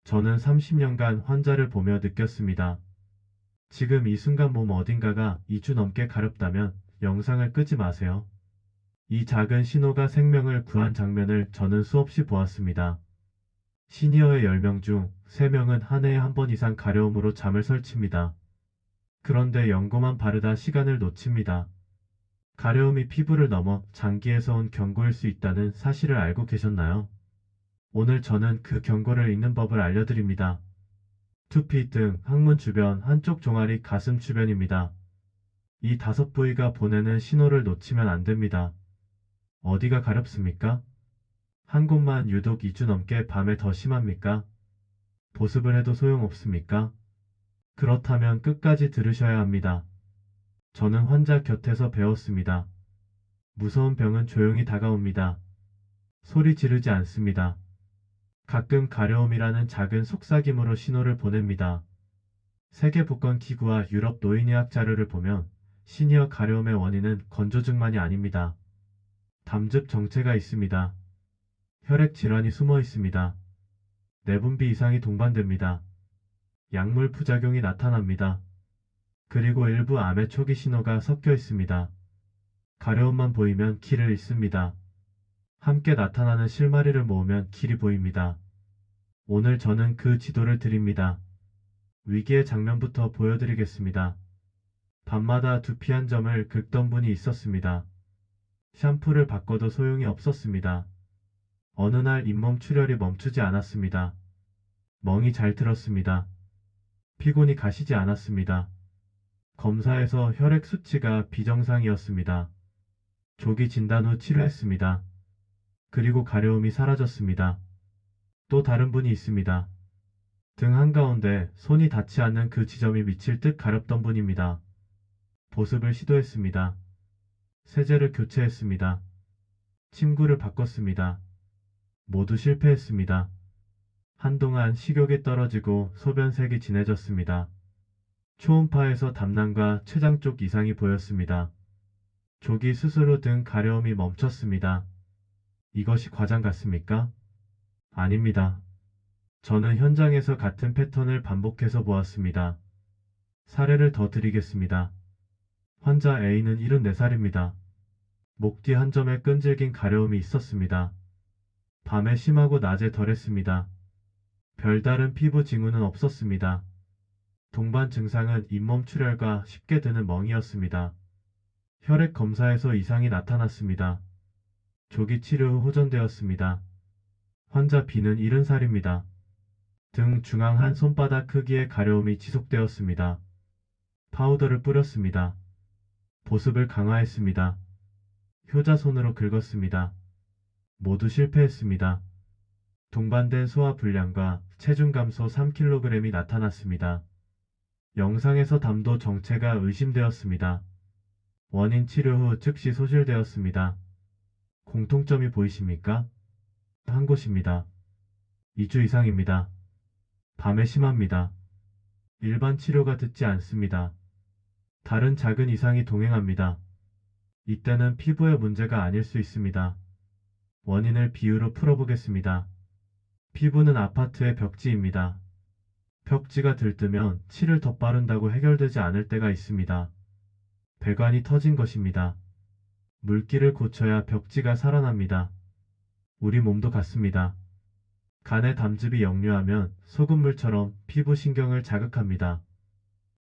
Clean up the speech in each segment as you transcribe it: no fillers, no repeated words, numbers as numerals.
저는 30년간 환자를 보며 느꼈습니다. 지금 이 순간 몸 어딘가가 2주 넘게 가렵다면 영상을 끄지 마세요. 이 작은 신호가 생명을 구한 장면을 저는 수없이 보았습니다. 시니어의 10명 중 3명은 한 해에 한 번 이상 가려움으로 잠을 설칩니다. 그런데 연고만 바르다 시간을 놓칩니다. 가려움이 피부를 넘어 장기에서 온 경고일 수 있다는 사실을 알고 계셨나요? 오늘 저는 그 경고를 읽는 법을 알려드립니다. 두피 등 항문 주변 한쪽 종아리 가슴 주변입니다. 이 5부위가 보내는 신호를 놓치면 안 됩니다. 어디가 가렵습니까? 한 곳만 유독 2주 넘게 밤에 더 심합니까? 보습을 해도 소용없습니까? 그렇다면 끝까지 들으셔야 합니다. 저는 환자 곁에서 배웠습니다. 무서운 병은 조용히 다가옵니다. 소리 지르지 않습니다. 가끔 가려움이라는 작은 속삭임으로 신호를 보냅니다. 세계 복권 기구와 유럽 노인의학 자료를 보면 시니어 가려움의 원인은 건조증만이 아닙니다. 담즙 정체가 있습니다. 혈액 질환이 숨어 있습니다. 내분비 이상이 동반됩니다. 약물 부작용이 나타납니다. 그리고 일부 암의 초기 신호가 섞여 있습니다. 가려움만 보이면 길을 잃습니다. 함께 나타나는 실마리를 모으면 길이 보입니다. 오늘 저는 그 지도를 드립니다. 위기의 장면부터 보여드리겠습니다. 밤마다 두피 한 점을 긁던 분이 있었습니다. 샴푸를 바꿔도 소용이 없었습니다. 어느 날 잇몸 출혈이 멈추지 않았습니다. 멍이 잘 들었습니다. 피곤이 가시지 않았습니다. 검사에서 혈액 수치가 비정상이었습니다. 조기 진단 후 치료했습니다. 그리고 가려움이 사라졌습니다. 또 다른 분이 있습니다. 등 한가운데 손이 닿지 않는 그 지점이 미칠 듯 가렵던 분입니다. 보습을 시도했습니다. 세제를 교체했습니다. 침구를 바꿨습니다. 모두 실패했습니다. 한동안 식욕이 떨어지고 소변색이 진해졌습니다. 초음파에서 담낭과 췌장 쪽 이상이 보였습니다. 조기 수술 후 등 가려움이 멈췄습니다. 이것이 과장 같습니까? 아닙니다. 저는 현장에서 같은 패턴을 반복해서 보았습니다. 사례를 더 드리겠습니다. 환자 A는 74살입니다. 목 뒤 한 점에 끈질긴 가려움이 있었습니다. 밤에 심하고 낮에 덜했습니다. 별다른 피부 징후는 없었습니다. 동반 증상은 잇몸 출혈과 쉽게 드는 멍이었습니다. 혈액 검사에서 이상이 나타났습니다. 조기 치료 후 호전되었습니다. 환자 B는 70살입니다. 등 중앙 한 손바닥 크기의 가려움이 지속되었습니다. 파우더를 뿌렸습니다. 보습을 강화했습니다. 효자손으로 긁었습니다. 모두 실패했습니다. 동반된 소화 불량과 체중 감소 3kg이 나타났습니다. 영상에서 담도 정체가 의심되었습니다. 원인 치료 후 즉시 소실되었습니다. 공통점이 보이십니까? 한 곳입니다. 2주 이상입니다. 밤에 심합니다. 일반 치료가 듣지 않습니다. 다른 작은 이상이 동행합니다. 이때는 피부의 문제가 아닐 수 있습니다. 원인을 비유로 풀어보겠습니다. 피부는 아파트의 벽지입니다. 벽지가 들뜨면 칠을 더 바른다고 해결되지 않을 때가 있습니다. 배관이 터진 것입니다. 물기를 고쳐야 벽지가 살아납니다. 우리 몸도 같습니다. 간에 담즙이 역류하면 소금물처럼 피부 신경을 자극합니다.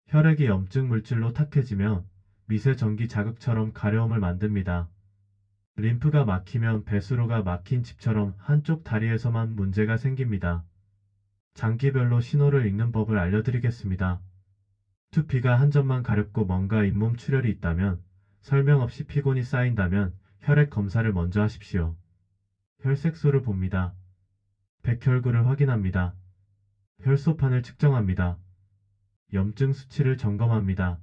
혈액이 염증 물질로 탁해지면 미세 전기 자극처럼 가려움을 만듭니다. 림프가 막히면 배수로가 막힌 집처럼 한쪽 다리에서만 문제가 생깁니다. 장기별로 신호를 읽는 법을 알려드리겠습니다. 두피가 한 점만 가렵고 뭔가 잇몸 출혈이 있다면, 설명 없이 피곤이 쌓인다면 혈액 검사를 먼저 하십시오. 혈색소를 봅니다. 백혈구를 확인합니다. 혈소판을 측정합니다. 염증 수치를 점검합니다.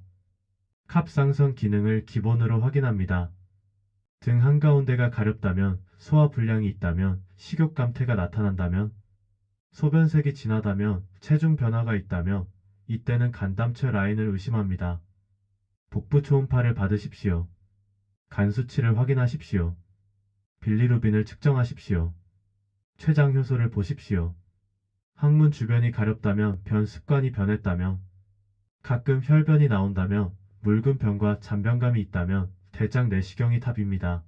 갑상선 기능을 기본으로 확인합니다. 등 한가운데가 가렵다면, 소화 불량이 있다면, 식욕 감퇴가 나타난다면, 소변색이 진하다면, 체중 변화가 있다면, 이때는 간담체 라인을 의심합니다. 복부 초음파를 받으십시오. 간 수치를 확인하십시오. 빌리루빈을 측정하십시오. 췌장 효소를 보십시오. 항문 주변이 가렵다면 변 습관이 변했다면, 가끔 혈변이 나온다면, 묽은 변과 잔변감이 있다면 대장 내시경이 답입니다.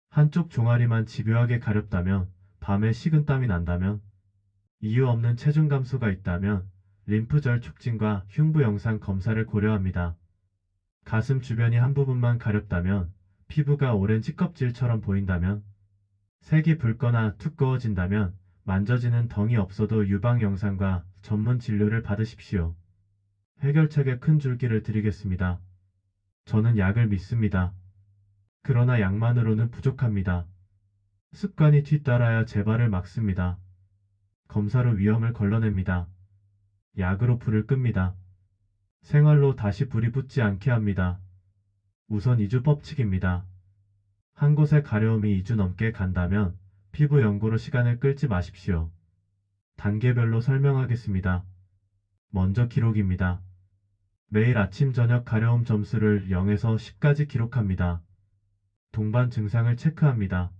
한쪽 종아리만 집요하게 가렵다면, 밤에 식은땀이 난다면, 이유 없는 체중 감소가 있다면 림프절 촉진과 흉부 영상 검사를 고려합니다. 가슴 주변이 한 부분만 가렵다면, 피부가 오렌지 껍질처럼 보인다면, 색이 붉거나 두꺼워진다면 만져지는 덩이 없어도 유방 영상과 전문 진료를 받으십시오. 해결책의 큰 줄기를 드리겠습니다. 저는 약을 믿습니다. 그러나 약만으로는 부족합니다. 습관이 뒤따라야 재발을 막습니다. 검사로 위험을 걸러냅니다. 약으로 불을 끕니다. 생활로 다시 불이 붙지 않게 합니다. 우선 2주 법칙입니다. 한 곳에 가려움이 2주 넘게 간다면 피부 연고로 시간을 끌지 마십시오. 단계별로 설명하겠습니다. 먼저 기록입니다. 매일 아침 저녁 가려움 점수를 0에서 10까지 기록합니다. 동반 증상을 체크합니다.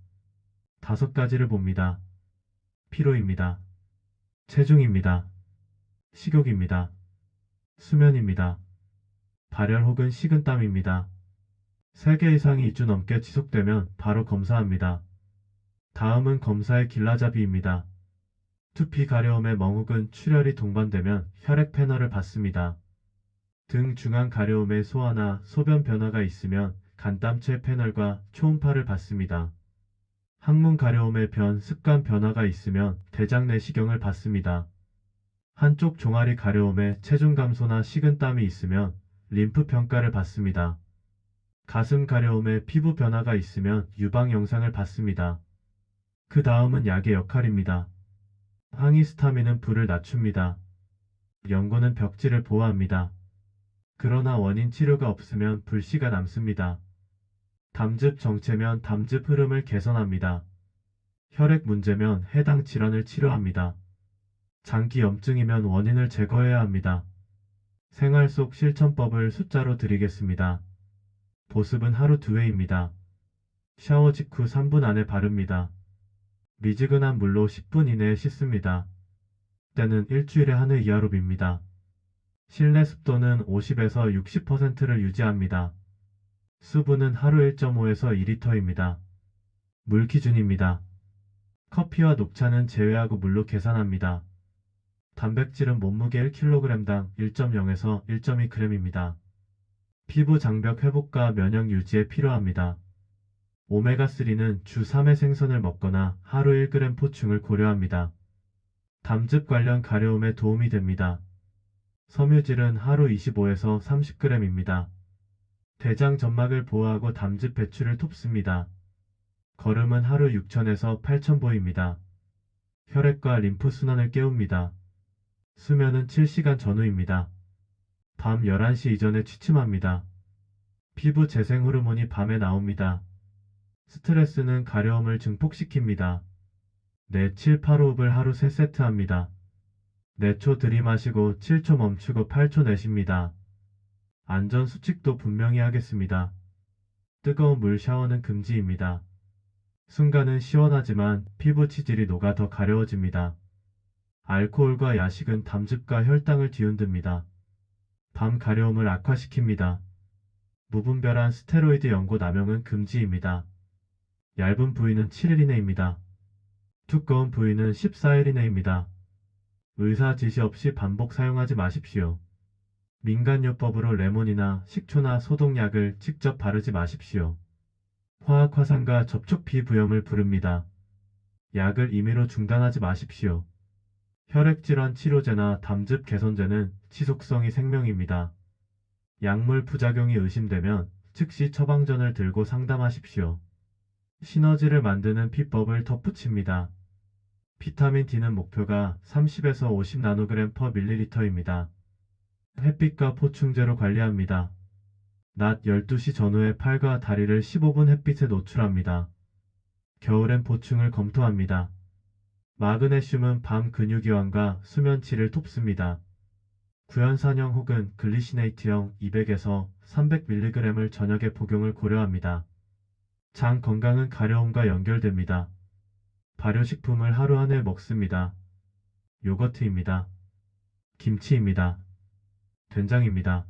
5가지를 봅니다. 피로입니다. 체중입니다. 식욕입니다. 수면입니다. 발열 혹은 식은땀입니다. 3개 이상이 2주 넘게 지속되면 바로 검사합니다. 다음은 검사의 길라잡이입니다. 두피 가려움에 멍 혹은 출혈이 동반되면 혈액 패널을 받습니다. 등 중앙 가려움에 소화나 소변 변화가 있으면 간담체 패널과 초음파를 받습니다. 항문 가려움에 변 습관 변화가 있으면 대장 내시경을 받습니다. 한쪽 종아리 가려움에 체중 감소나 식은땀이 있으면 림프 평가를 받습니다. 가슴 가려움에 피부 변화가 있으면 유방 영상을 받습니다. 그 다음은 약의 역할입니다. 항히스타민은 불을 낮춥니다. 연고는 벽지를 보호합니다. 그러나 원인 치료가 없으면 불씨가 남습니다. 담즙 정체면 담즙 흐름을 개선합니다. 혈액 문제면 해당 질환을 치료합니다. 장기 염증이면 원인을 제거해야 합니다. 생활 속 실천법을 숫자로 드리겠습니다. 보습은 하루 2회입니다. 샤워 직후 3분 안에 바릅니다. 미지근한 물로 10분 이내에 씻습니다. 때는 일주일에 한 회 이하로 빕니다. 실내 습도는 50에서 60%를 유지합니다. 수분은 하루 1.5에서 2리터입니다. 물 기준입니다. 커피와 녹차는 제외하고 물로 계산합니다. 단백질은 몸무게 1kg당 1.0에서 1.2g입니다. 피부 장벽 회복과 면역 유지에 필요합니다. 오메가3는 주 3회 생선을 먹거나 하루 1g 보충을 고려합니다. 담즙 관련 가려움에 도움이 됩니다. 섬유질은 하루 25에서 30g입니다. 대장 점막을 보호하고 담즙 배출을 돕습니다. 걸음은 하루 6,000에서 8,000보입니다. 혈액과 림프 순환을 깨웁니다. 수면은 7시간 전후입니다. 밤 11시 이전에 취침합니다. 피부 재생 호르몬이 밤에 나옵니다. 스트레스는 가려움을 증폭시킵니다. 내 7, 8호흡을 하루 3세트 합니다. 4초 들이마시고 7초 멈추고 8초 내쉽니다. 안전 수칙도 분명히 하겠습니다. 뜨거운 물 샤워는 금지입니다. 순간은 시원하지만 피부 치질이 녹아 더 가려워집니다. 알코올과 야식은 담즙과 혈당을 뒤흔듭니다. 밤 가려움을 악화시킵니다. 무분별한 스테로이드 연고 남용은 금지입니다. 얇은 부위는 7일 이내입니다. 두꺼운 부위는 14일 이내입니다. 의사 지시 없이 반복 사용하지 마십시오. 민간요법으로 레몬이나 식초나 소독약을 직접 바르지 마십시오. 화학 화상과 접촉 피부염을 부릅니다. 약을 임의로 중단하지 마십시오. 혈액질환 치료제나 담즙 개선제는 지속성이 생명입니다. 약물 부작용이 의심되면 즉시 처방전을 들고 상담하십시오. 시너지를 만드는 비법을 덧붙입니다. 비타민 D는 목표가 30에서 50나노그램/ml입니다. 햇빛과 보충제로 관리합니다. 낮 12시 전후에 팔과 다리를 15분 햇빛에 노출합니다. 겨울엔 보충을 검토합니다. 마그네슘은 밤 근육이완과 수면치를 돕습니다. 구연산형 혹은 글리시네이트형 200에서 300mg을 저녁에 복용을 고려합니다. 장 건강은 가려움과 연결됩니다. 발효식품을 하루 한 회 먹습니다. 요거트입니다. 김치입니다. 된장입니다.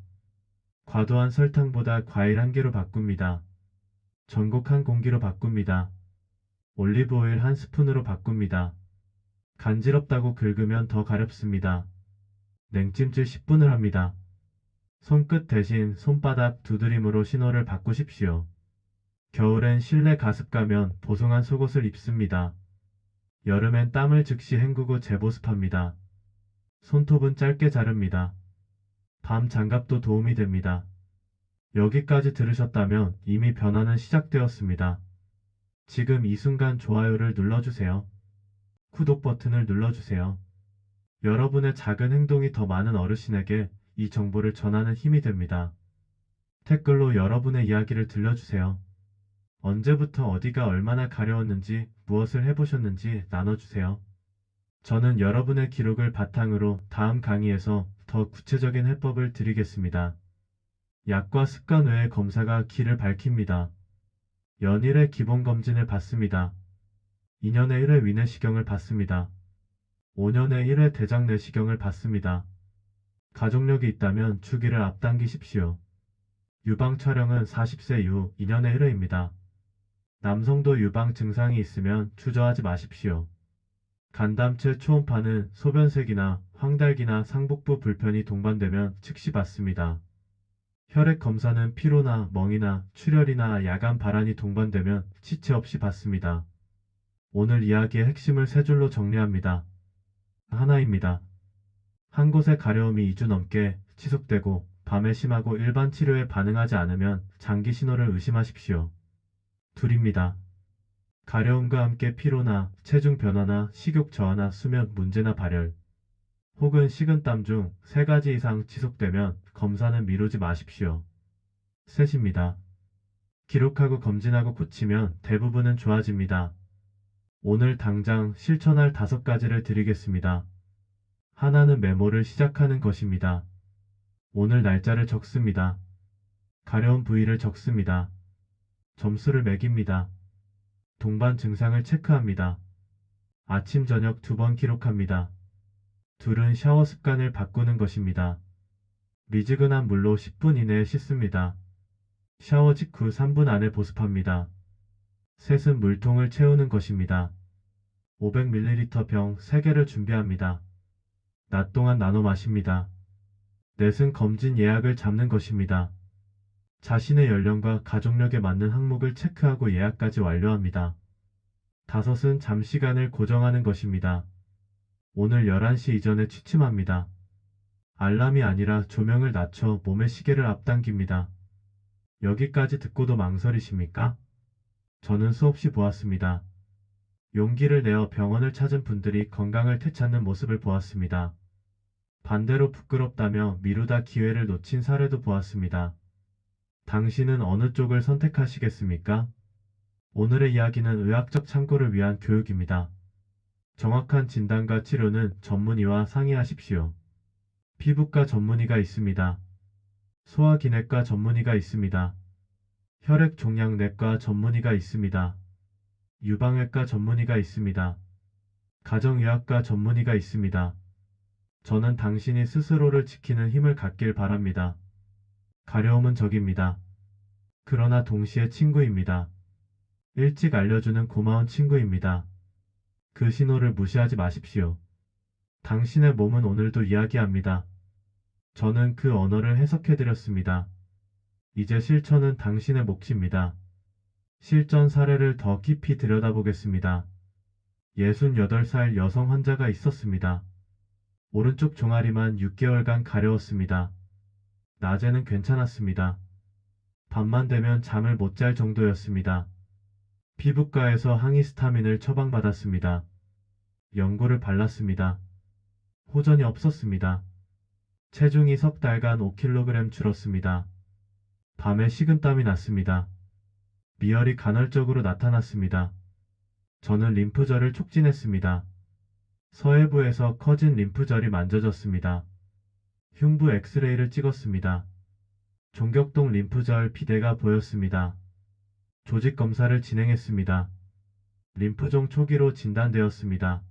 과도한 설탕보다 과일 한 개로 바꿉니다. 전곡한 공기로 바꿉니다. 올리브오일 한 스푼으로 바꿉니다. 간지럽다고 긁으면 더 가렵습니다. 냉찜질 10분을 합니다. 손끝 대신 손바닥 두드림으로 신호를 바꾸십시오. 겨울엔 실내 가습 가면 보송한 속옷을 입습니다. 여름엔 땀을 즉시 헹구고 재보습합니다. 손톱은 짧게 자릅니다. 밤 장갑도 도움이 됩니다. 여기까지 들으셨다면 이미 변화는 시작되었습니다. 지금 이 순간 좋아요를 눌러주세요. 구독 버튼을 눌러주세요. 여러분의 작은 행동이 더 많은 어르신에게 이 정보를 전하는 힘이 됩니다. 댓글로 여러분의 이야기를 들려주세요. 언제부터 어디가 얼마나 가려웠는지, 무엇을 해보셨는지 나눠주세요. 저는 여러분의 기록을 바탕으로 다음 강의에서 더 구체적인 해법을 드리겠습니다. 약과 습관 외의 검사가 길을 밝힙니다. 연일의 기본검진을 받습니다. 2년에 1회 위내시경을 받습니다. 5년에 1회 대장 내시경을 받습니다. 가족력이 있다면 주기를 앞당기십시오. 유방 촬영은 40세 이후 2년에 1회입니다. 남성도 유방 증상이 있으면 주저하지 마십시오. 간담체 초음파는 소변색이나 황달기나 상복부 불편이 동반되면 즉시 받습니다. 혈액 검사는 피로나 멍이나 출혈이나 야간 발한이 동반되면 지체 없이 받습니다. 오늘 이야기의 핵심을 세 줄로 정리합니다. 하나입니다. 한 곳의 가려움이 2주 넘게 지속되고 밤에 심하고 일반 치료에 반응하지 않으면 장기 신호를 의심하십시오. 둘입니다. 가려움과 함께 피로나 체중 변화나 식욕 저하나 수면 문제나 발열 혹은 식은땀 중 3가지 이상 지속되면 검사는 미루지 마십시오. 셋입니다. 기록하고 검진하고 고치면 대부분은 좋아집니다. 오늘 당장 실천할 5가지를 드리겠습니다. 하나는 메모를 시작하는 것입니다. 오늘 날짜를 적습니다. 가려운 부위를 적습니다. 점수를 매깁니다. 동반 증상을 체크합니다. 아침 저녁 2번 기록합니다. 둘은 샤워 습관을 바꾸는 것입니다. 미지근한 물로 10분 이내에 씻습니다. 샤워 직후 3분 안에 보습합니다. 셋은 물통을 채우는 것입니다. 500ml 병 3개를 준비합니다. 낮 동안 나눠 마십니다. 넷은 검진 예약을 잡는 것입니다. 자신의 연령과 가족력에 맞는 항목을 체크하고 예약까지 완료합니다. 다섯은 잠 시간을 고정하는 것입니다. 오늘 11시 이전에 취침합니다. 알람이 아니라 조명을 낮춰 몸의 시계를 앞당깁니다. 여기까지 듣고도 망설이십니까? 저는 수없이 보았습니다. 용기를 내어 병원을 찾은 분들이 건강을 되찾는 모습을 보았습니다. 반대로 부끄럽다며 미루다 기회를 놓친 사례도 보았습니다. 당신은 어느 쪽을 선택하시겠습니까? 오늘의 이야기는 의학적 참고를 위한 교육입니다. 정확한 진단과 치료는 전문의와 상의하십시오. 피부과 전문의가 있습니다. 소화기내과 전문의가 있습니다. 혈액종양내과 전문의가 있습니다. 유방외과 전문의가 있습니다. 가정의학과 전문의가 있습니다. 저는 당신이 스스로를 지키는 힘을 갖길 바랍니다. 가려움은 적입니다. 그러나 동시에 친구입니다. 일찍 알려주는 고마운 친구입니다. 그 신호를 무시하지 마십시오. 당신의 몸은 오늘도 이야기합니다. 저는 그 언어를 해석해드렸습니다. 이제 실천은 당신의 몫입니다. 실전 사례를 더 깊이 들여다보겠습니다. 68살 여성 환자가 있었습니다. 오른쪽 종아리만 6개월간 가려웠습니다. 낮에는 괜찮았습니다. 밤만 되면 잠을 못 잘 정도였습니다. 피부과에서 항히스타민을 처방받았습니다. 연고를 발랐습니다. 호전이 없었습니다. 체중이 석 달간 5kg 줄었습니다. 밤에 식은땀이 났습니다. 미열이 간헐적으로 나타났습니다. 저는 림프절을 촉진했습니다. 서해부에서 커진 림프절이 만져졌습니다. 흉부 엑스레이를 찍었습니다. 종격동 림프절 비대가 보였습니다. 조직 검사를 진행했습니다. 림프종 초기로 진단되었습니다.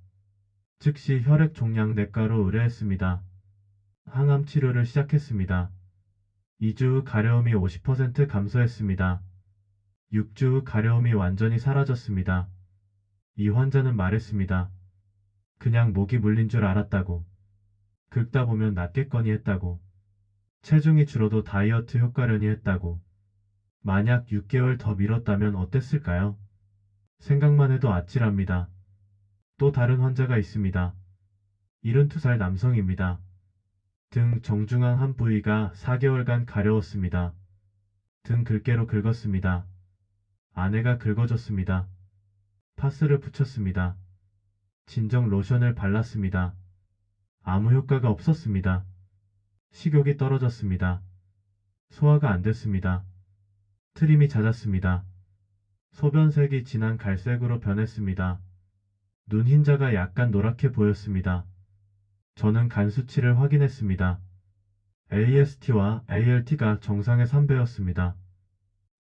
즉시 혈액 종양 내과로 의뢰했습니다. 항암 치료를 시작했습니다. 2주 후 가려움이 50% 감소했습니다. 6주 후 가려움이 완전히 사라졌습니다. 이 환자는 말했습니다. 그냥 목이 물린 줄 알았다고. 긁다 보면 낫겠거니 했다고. 체중이 줄어도 다이어트 효과려니 했다고. 만약 6개월 더 미뤘다면 어땠을까요? 생각만 해도 아찔합니다. 또 다른 환자가 있습니다. 72살 남성입니다. 등 정중앙 한 부위가 4개월간 가려웠습니다. 등 긁개로 긁었습니다. 아내가 긁어줬습니다. 파스를 붙였습니다. 진정 로션을 발랐습니다. 아무 효과가 없었습니다. 식욕이 떨어졌습니다. 소화가 안 됐습니다. 트림이 잦았습니다. 소변색이 진한 갈색으로 변했습니다. 눈 흰자가 약간 노랗게 보였습니다. 저는 간 수치를 확인했습니다. AST와 ALT가 정상의 3배였습니다.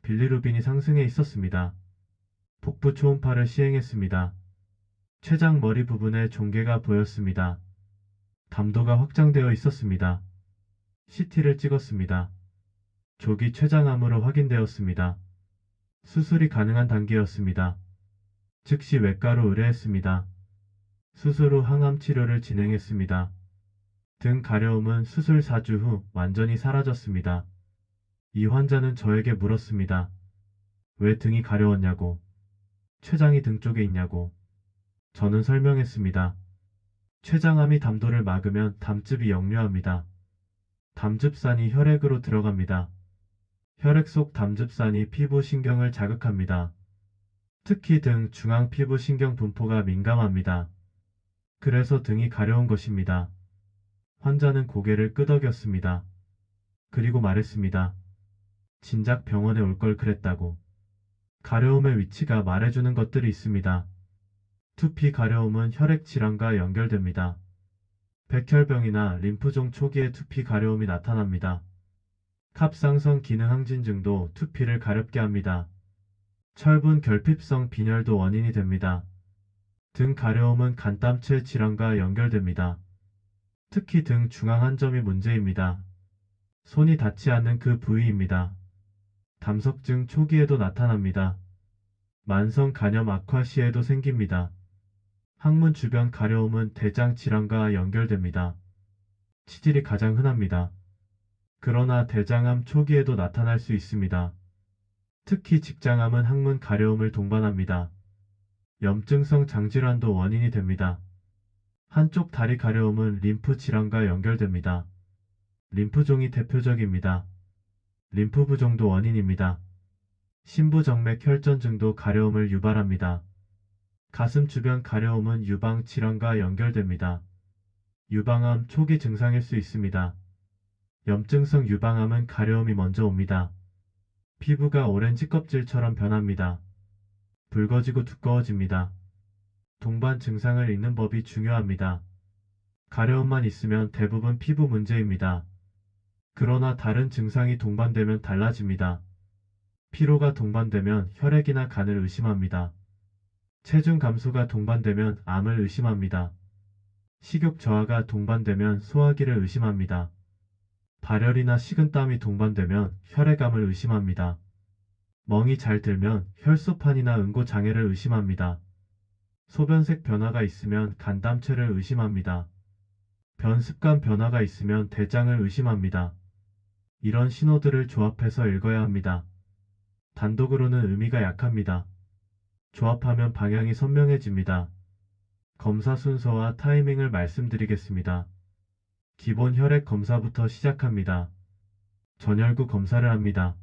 빌리루빈이 상승해 있었습니다. 복부 초음파를 시행했습니다. 췌장 머리 부분에 종괴가 보였습니다. 담도가 확장되어 있었습니다. CT를 찍었습니다. 조기 췌장암으로 확인되었습니다. 수술이 가능한 단계였습니다. 즉시 외과로 의뢰했습니다. 수술 후 항암 치료를 진행했습니다. 등 가려움은 수술 4주 후 완전히 사라졌습니다. 이 환자는 저에게 물었습니다. 왜 등이 가려웠냐고. 췌장이 등 쪽에 있냐고. 저는 설명했습니다. 췌장암이 담도를 막으면 담즙이 역류합니다. 담즙산이 혈액으로 들어갑니다. 혈액 속 담즙산이 피부 신경을 자극합니다. 특히 등 중앙 피부 신경 분포가 민감합니다. 그래서 등이 가려운 것입니다. 환자는 고개를 끄덕였습니다. 그리고 말했습니다. 진작 병원에 올 걸 그랬다고. 가려움의 위치가 말해주는 것들이 있습니다. 두피 가려움은 혈액 질환과 연결됩니다. 백혈병이나 림프종 초기에 두피 가려움이 나타납니다. 갑상선 기능 항진증도 두피를 가렵게 합니다. 철분 결핍성 빈혈도 원인이 됩니다. 등 가려움은 간담체 질환과 연결됩니다. 특히 등 중앙 한 점이 문제입니다. 손이 닿지 않는 그 부위입니다. 담석증 초기에도 나타납니다. 만성 간염 악화 시에도 생깁니다. 항문 주변 가려움은 대장 질환과 연결됩니다. 치질이 가장 흔합니다. 그러나 대장암 초기에도 나타날 수 있습니다. 특히 직장암은 항문 가려움을 동반합니다. 염증성 장질환도 원인이 됩니다. 한쪽 다리 가려움은 림프 질환과 연결됩니다. 림프종이 대표적입니다. 림프 부종도 원인입니다. 심부정맥 혈전증도 가려움을 유발합니다. 가슴 주변 가려움은 유방 질환과 연결됩니다. 유방암 초기 증상일 수 있습니다. 염증성 유방암은 가려움이 먼저 옵니다. 피부가 오렌지 껍질처럼 변합니다. 붉어지고 두꺼워집니다. 동반 증상을 읽는 법이 중요합니다. 가려움만 있으면 대부분 피부 문제입니다. 그러나 다른 증상이 동반되면 달라집니다. 피로가 동반되면 혈액이나 간을 의심합니다. 체중 감소가 동반되면 암을 의심합니다. 식욕 저하가 동반되면 소화기를 의심합니다. 발열이나 식은땀이 동반되면 혈액암을 의심합니다. 멍이 잘 들면 혈소판이나 응고 장애를 의심합니다. 소변색 변화가 있으면 간담체를 의심합니다. 변습관 변화가 있으면 대장을 의심합니다. 이런 신호들을 조합해서 읽어야 합니다. 단독으로는 의미가 약합니다. 조합하면 방향이 선명해집니다. 검사 순서와 타이밍을 말씀드리겠습니다. 기본 혈액 검사부터 시작합니다. 전혈구 검사를 합니다.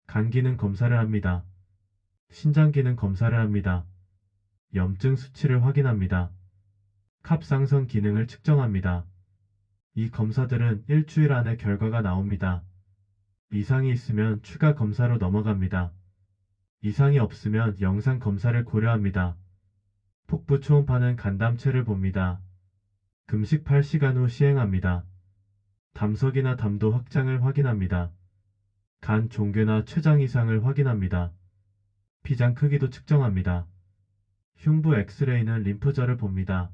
간 기능 검사를 합니다. 신장 기능 검사를 합니다. 염증 수치를 확인합니다. 갑상선 기능을 측정합니다. 이 검사들은 일주일 안에 결과가 나옵니다. 이상이 있으면 추가 검사로 넘어갑니다. 이상이 없으면 영상 검사를 고려합니다. 복부 초음파는 간담체를 봅니다. 금식 8시간 후 시행합니다. 담석이나 담도 확장을 확인합니다. 간 종괴나 췌장 이상을 확인합니다. 피장 크기도 측정합니다. 흉부 엑스레이는 림프절을 봅니다.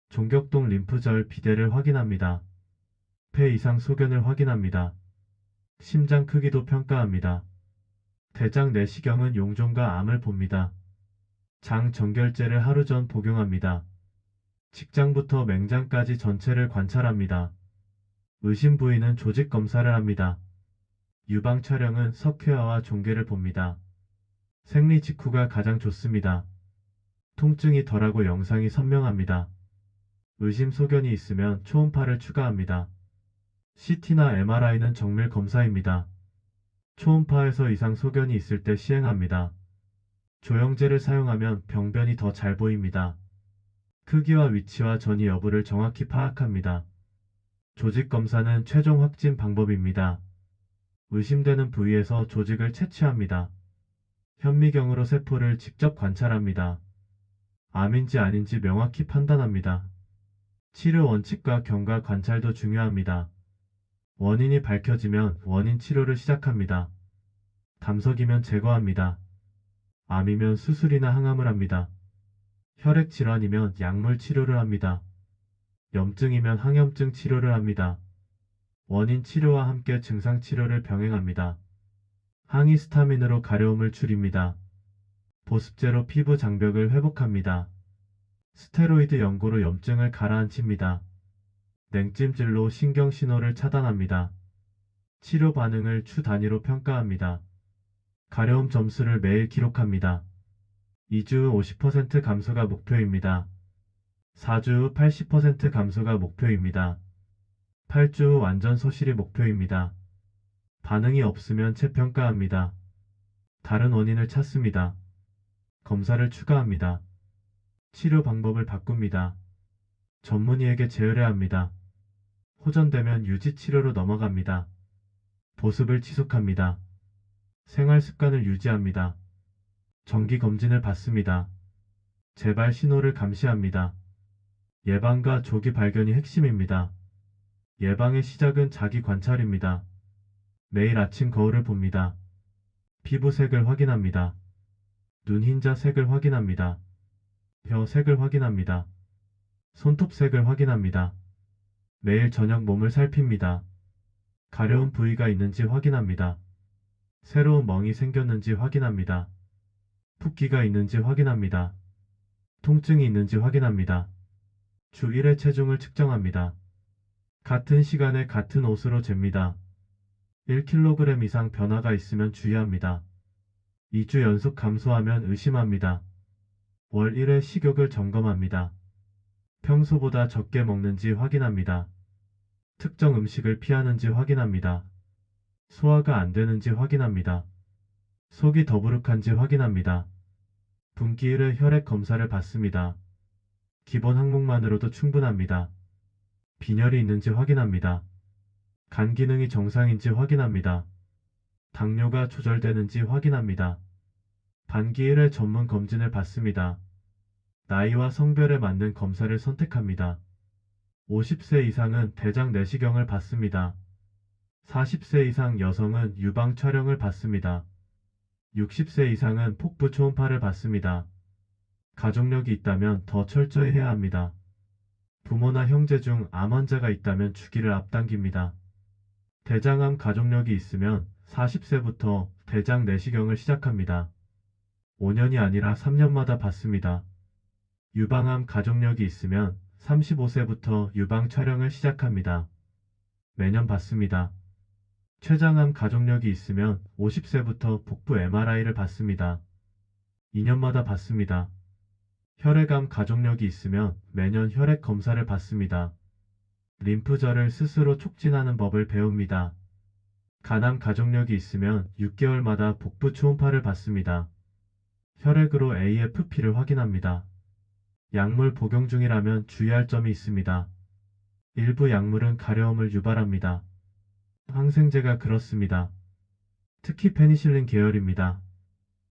종격동 림프절 비대를 확인합니다. 폐 이상 소견을 확인합니다. 심장 크기도 평가합니다. 대장 내시경은 용종과 암을 봅니다. 장 정결제를 하루 전 복용합니다. 직장부터 맹장까지 전체를 관찰합니다. 의심 부위는 조직 검사를 합니다. 유방 촬영은 석회화와 종괴를 봅니다. 생리 직후가 가장 좋습니다. 통증이 덜하고 영상이 선명합니다. 의심 소견이 있으면 초음파를 추가합니다. CT나 MRI는 정밀 검사입니다. 초음파에서 이상 소견이 있을 때 시행합니다. 조영제를 사용하면 병변이 더 잘 보입니다. 크기와 위치와 전이 여부를 정확히 파악합니다. 조직 검사는 최종 확진 방법입니다. 의심되는 부위에서 조직을 채취합니다. 현미경으로 세포를 직접 관찰합니다. 암인지 아닌지 명확히 판단합니다. 치료 원칙과 경과 관찰도 중요합니다. 원인이 밝혀지면 원인 치료를 시작합니다. 담석이면 제거합니다. 암이면 수술이나 항암을 합니다. 혈액 질환이면 약물 치료를 합니다. 염증이면 항염증 치료를 합니다. 원인 치료와 함께 증상 치료를 병행합니다. 항히스타민으로 가려움을 줄입니다. 보습제로 피부 장벽을 회복합니다. 스테로이드 연고로 염증을 가라앉힙니다. 냉찜질로 신경 신호를 차단합니다. 치료 반응을 주 단위로 평가합니다. 가려움 점수를 매일 기록합니다. 2주 후 50% 감소가 목표입니다. 4주 후 80% 감소가 목표입니다. 8주 후 완전 소실이 목표입니다. 반응이 없으면 재평가합니다. 다른 원인을 찾습니다. 검사를 추가합니다. 치료 방법을 바꿉니다. 전문의에게 재의뢰합니다. 호전되면 유지치료로 넘어갑니다. 보습을 지속합니다. 생활 습관을 유지합니다. 정기검진을 받습니다. 재발 신호를 감시합니다. 예방과 조기 발견이 핵심입니다. 예방의 시작은 자기 관찰입니다. 매일 아침 거울을 봅니다. 피부색을 확인합니다. 눈 흰자 색을 확인합니다. 혀 색을 확인합니다. 손톱 색을 확인합니다. 매일 저녁 몸을 살핍니다. 가려운 부위가 있는지 확인합니다. 새로운 멍이 생겼는지 확인합니다. 붓기가 있는지 확인합니다. 통증이 있는지 확인합니다. 주 1회 체중을 측정합니다. 같은 시간에 같은 옷으로 잽니다. 1kg 이상 변화가 있으면 주의합니다. 2주 연속 감소하면 의심합니다. 월 1회 식욕을 점검합니다. 평소보다 적게 먹는지 확인합니다. 특정 음식을 피하는지 확인합니다. 소화가 안 되는지 확인합니다. 속이 더부룩한지 확인합니다. 분기 1회 혈액 검사를 받습니다. 기본 항목만으로도 충분합니다. 빈혈이 있는지 확인합니다. 간 기능이 정상인지 확인합니다. 당뇨가 조절되는지 확인합니다. 반기 1회 전문 검진을 받습니다. 나이와 성별에 맞는 검사를 선택합니다. 50세 이상은 대장 내시경을 받습니다. 40세 이상 여성은 유방 촬영을 받습니다. 60세 이상은 폭부 초음파를 받습니다. 가족력이 있다면 더 철저히 해야 합니다. 부모나 형제 중 암 환자가 있다면 주기를 앞당깁니다. 대장암 가족력이 있으면 40세부터 대장 내시경을 시작합니다. 5년이 아니라 3년마다 받습니다. 유방암 가족력이 있으면 35세부터 유방 촬영을 시작합니다. 매년 받습니다. 췌장암 가족력이 있으면 50세부터 복부 MRI를 받습니다. 2년마다 받습니다. 혈액암 가족력이 있으면 매년 혈액 검사를 받습니다. 림프절을 스스로 촉진하는 법을 배웁니다. 간암 가족력이 있으면 6개월마다 복부 초음파를 받습니다. 혈액으로 AFP를 확인합니다. 약물 복용 중이라면 주의할 점이 있습니다. 일부 약물은 가려움을 유발합니다. 항생제가 그렇습니다. 특히 페니실린 계열입니다.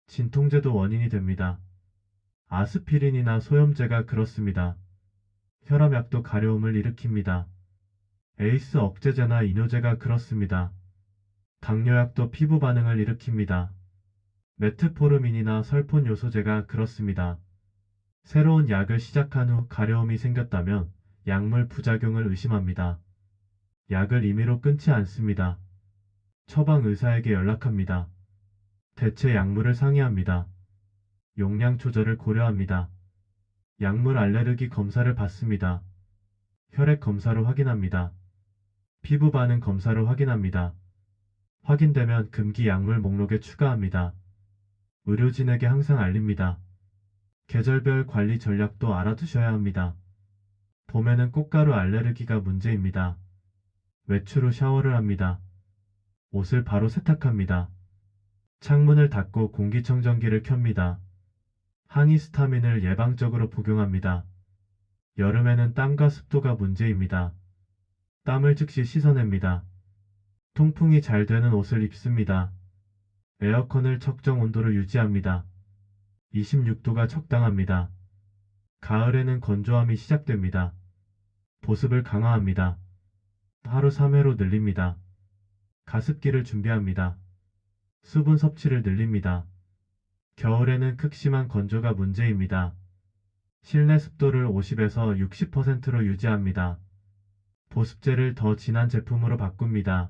진통제도 원인이 됩니다. 아스피린이나 소염제가 그렇습니다. 혈압약도 가려움을 일으킵니다. 에이스 억제제나 이뇨제가 그렇습니다. 당뇨약도 피부 반응을 일으킵니다. 메트포르민이나 설폰 요소제가 그렇습니다. 새로운 약을 시작한 후 가려움이 생겼다면 약물 부작용을 의심합니다. 약을 임의로 끊지 않습니다. 처방 의사에게 연락합니다. 대체 약물을 상의합니다. 용량 조절을 고려합니다. 약물 알레르기 검사를 받습니다. 혈액 검사로 확인합니다. 피부 반응 검사로 확인합니다. 확인되면 금기 약물 목록에 추가합니다. 의료진에게 항상 알립니다. 계절별 관리 전략도 알아두셔야 합니다. 봄에는 꽃가루 알레르기가 문제입니다. 외출 후 샤워를 합니다. 옷을 바로 세탁합니다. 창문을 닫고 공기청정기를 켭니다. 항히스타민을 예방적으로 복용합니다. 여름에는 땀과 습도가 문제입니다. 땀을 즉시 씻어냅니다. 통풍이 잘 되는 옷을 입습니다. 에어컨을 적정 온도로 유지합니다. 26도가 적당합니다. 가을에는 건조함이 시작됩니다. 보습을 강화합니다. 하루 3회로 늘립니다. 가습기를 준비합니다. 수분 섭취를 늘립니다. 겨울에는 극심한 건조가 문제입니다. 실내 습도를 50에서 60%로 유지합니다. 보습제를 더 진한 제품으로 바꿉니다.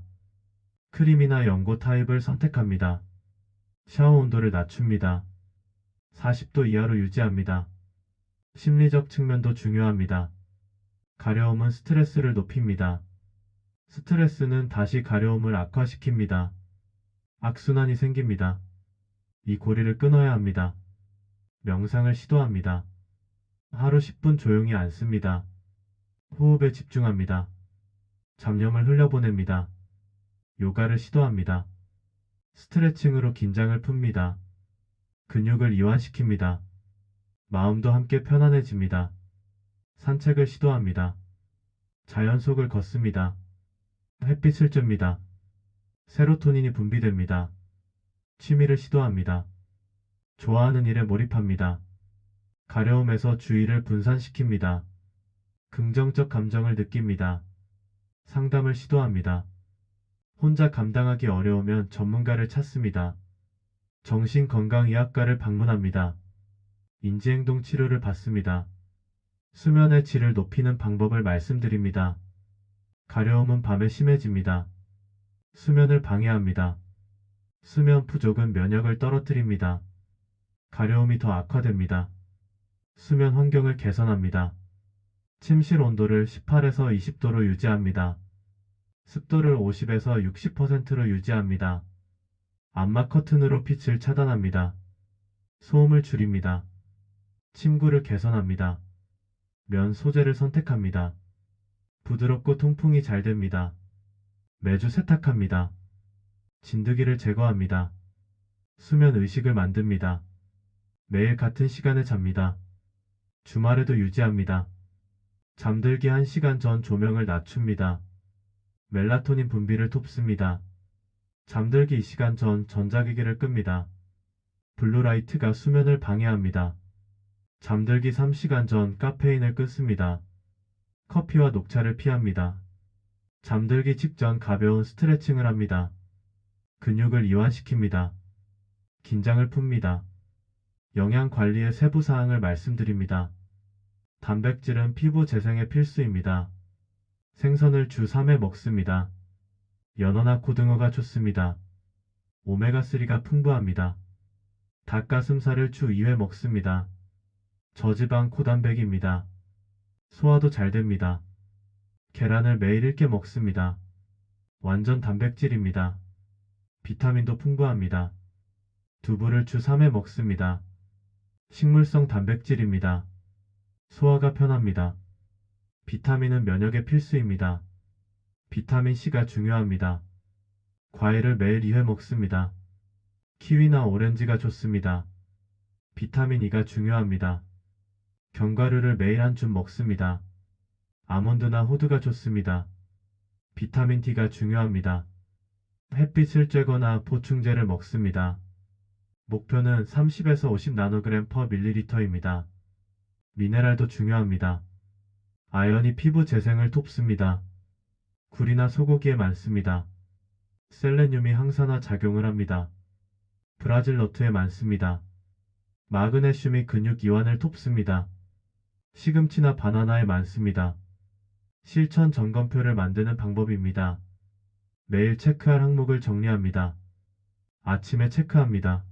크림이나 연고 타입을 선택합니다. 샤워 온도를 낮춥니다. 40도 이하로 유지합니다. 심리적 측면도 중요합니다. 가려움은 스트레스를 높입니다. 스트레스는 다시 가려움을 악화시킵니다. 악순환이 생깁니다. 이 고리를 끊어야 합니다. 명상을 시도합니다. 하루 10분 조용히 앉습니다. 호흡에 집중합니다. 잡념을 흘려보냅니다. 요가를 시도합니다. 스트레칭으로 긴장을 풉니다. 근육을 이완시킵니다. 마음도 함께 편안해집니다. 산책을 시도합니다. 자연 속을 걷습니다. 햇빛을 쬐입니다. 세로토닌이 분비됩니다. 취미를 시도합니다. 좋아하는 일에 몰입합니다. 가려움에서 주의를 분산시킵니다. 긍정적 감정을 느낍니다. 상담을 시도합니다. 혼자 감당하기 어려우면 전문가를 찾습니다. 정신건강의학과를 방문합니다. 인지행동 치료를 받습니다. 수면의 질을 높이는 방법을 말씀드립니다. 가려움은 밤에 심해집니다. 수면을 방해합니다. 수면 부족은 면역을 떨어뜨립니다. 가려움이 더 악화됩니다. 수면 환경을 개선합니다. 침실 온도를 18에서 20도로 유지합니다. 습도를 50에서 60%로 유지합니다. 암막 커튼으로 빛을 차단합니다. 소음을 줄입니다. 침구를 개선합니다. 면 소재를 선택합니다. 부드럽고 통풍이 잘 됩니다. 매주 세탁합니다. 진드기를 제거합니다. 수면 의식을 만듭니다. 매일 같은 시간에 잡니다. 주말에도 유지합니다. 잠들기 1시간 전 조명을 낮춥니다. 멜라토닌 분비를 돕습니다. 잠들기 2시간 전 전자기기를 끕니다. 블루라이트가 수면을 방해합니다. 잠들기 3시간 전 카페인을 끊습니다. 커피와 녹차를 피합니다. 잠들기 직전 가벼운 스트레칭을 합니다. 근육을 이완시킵니다. 긴장을 풉니다. 영양 관리의 세부 사항을 말씀드립니다. 단백질은 피부 재생에 필수입니다. 생선을 주 3회 먹습니다. 연어나 고등어가 좋습니다. 오메가3가 풍부합니다. 닭가슴살을 주 2회 먹습니다. 저지방 고단백입니다. 소화도 잘 됩니다. 계란을 매일 1개 먹습니다. 완전 단백질입니다. 비타민도 풍부합니다. 두부를 주 3회 먹습니다. 식물성 단백질입니다. 소화가 편합니다. 비타민은 면역에 필수입니다. 비타민C가 중요합니다. 과일을 매일 2회 먹습니다. 키위나 오렌지가 좋습니다. 비타민E가 중요합니다. 견과류를 매일 한 줌 먹습니다. 아몬드나 호두가 좋습니다. 비타민D가 중요합니다. 햇빛을 쬐거나 보충제를 먹습니다. 목표는 30에서 50 나노그램 per 밀리리터입니다. 미네랄도 중요합니다. 아연이 피부 재생을 돕습니다. 굴이나 소고기에 많습니다. 셀레늄이 항산화 작용을 합니다. 브라질 너트에 많습니다. 마그네슘이 근육 이완을 돕습니다. 시금치나 바나나에 많습니다. 실천 점검표를 만드는 방법입니다. 매일 체크할 항목을 정리합니다. 아침에 체크합니다.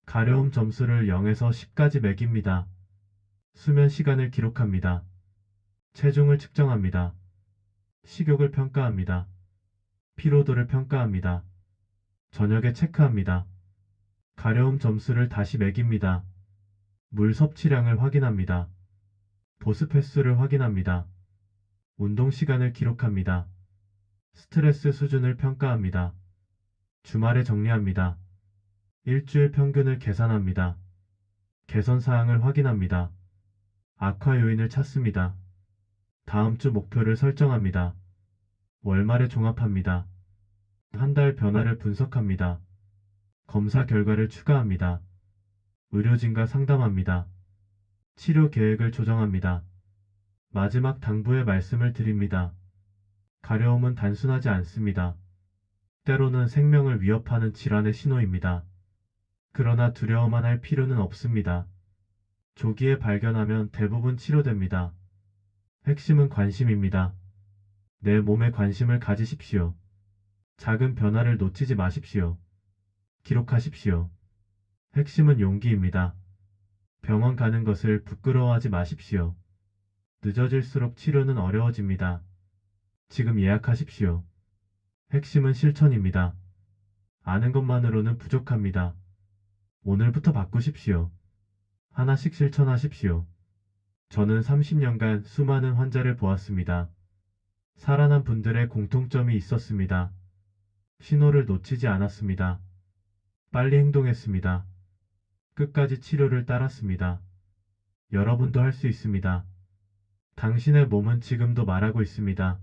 가려움 점수를 0에서 10까지 매깁니다. 수면 시간을 기록합니다. 체중을 측정합니다. 식욕을 평가합니다. 피로도를 평가합니다. 저녁에 체크합니다. 가려움 점수를 다시 매깁니다. 물 섭취량을 확인합니다. 보습 횟수를 확인합니다. 운동 시간을 기록합니다. 스트레스 수준을 평가합니다. 주말에 정리합니다. 일주일 평균을 계산합니다. 개선 사항을 확인합니다. 악화 요인을 찾습니다. 다음 주 목표를 설정합니다. 월말에 종합합니다. 한 달 변화를 분석합니다. 검사 결과를 추가합니다. 의료진과 상담합니다. 치료 계획을 조정합니다. 마지막 당부의 말씀을 드립니다. 가려움은 단순하지 않습니다. 때로는 생명을 위협하는 질환의 신호입니다. 그러나 두려워만 할 필요는 없습니다. 조기에 발견하면 대부분 치료됩니다. 핵심은 관심입니다. 내 몸에 관심을 가지십시오. 작은 변화를 놓치지 마십시오. 기록하십시오. 핵심은 용기입니다. 병원 가는 것을 부끄러워하지 마십시오. 늦어질수록 치료는 어려워집니다. 지금 예약하십시오. 핵심은 실천입니다. 아는 것만으로는 부족합니다. 오늘부터 바꾸십시오. 하나씩 실천하십시오. 저는 30년간 수많은 환자를 보았습니다. 살아난 분들의 공통점이 있었습니다. 신호를 놓치지 않았습니다. 빨리 행동했습니다. 끝까지 치료를 따랐습니다. 여러분도 할 수 있습니다. 당신의 몸은 지금도 말하고 있습니다.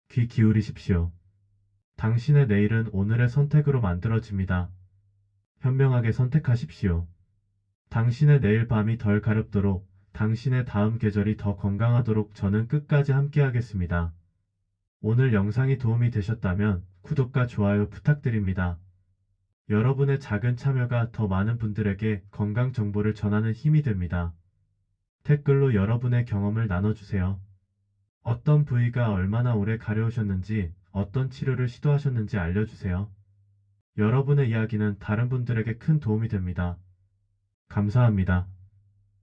귀 기울이십시오. 당신의 내일은 오늘의 선택으로 만들어집니다. 현명하게 선택하십시오. 당신의 내일 밤이 덜 가렵도록, 당신의 다음 계절이 더 건강하도록 저는 끝까지 함께하겠습니다. 오늘 영상이 도움이 되셨다면 구독과 좋아요 부탁드립니다. 여러분의 작은 참여가 더 많은 분들에게 건강 정보를 전하는 힘이 됩니다. 댓글로 여러분의 경험을 나눠주세요. 어떤 부위가 얼마나 오래 가려우셨는지, 어떤 치료를 시도하셨는지 알려주세요. 여러분의 이야기는 다른 분들에게 큰 도움이 됩니다. 감사합니다.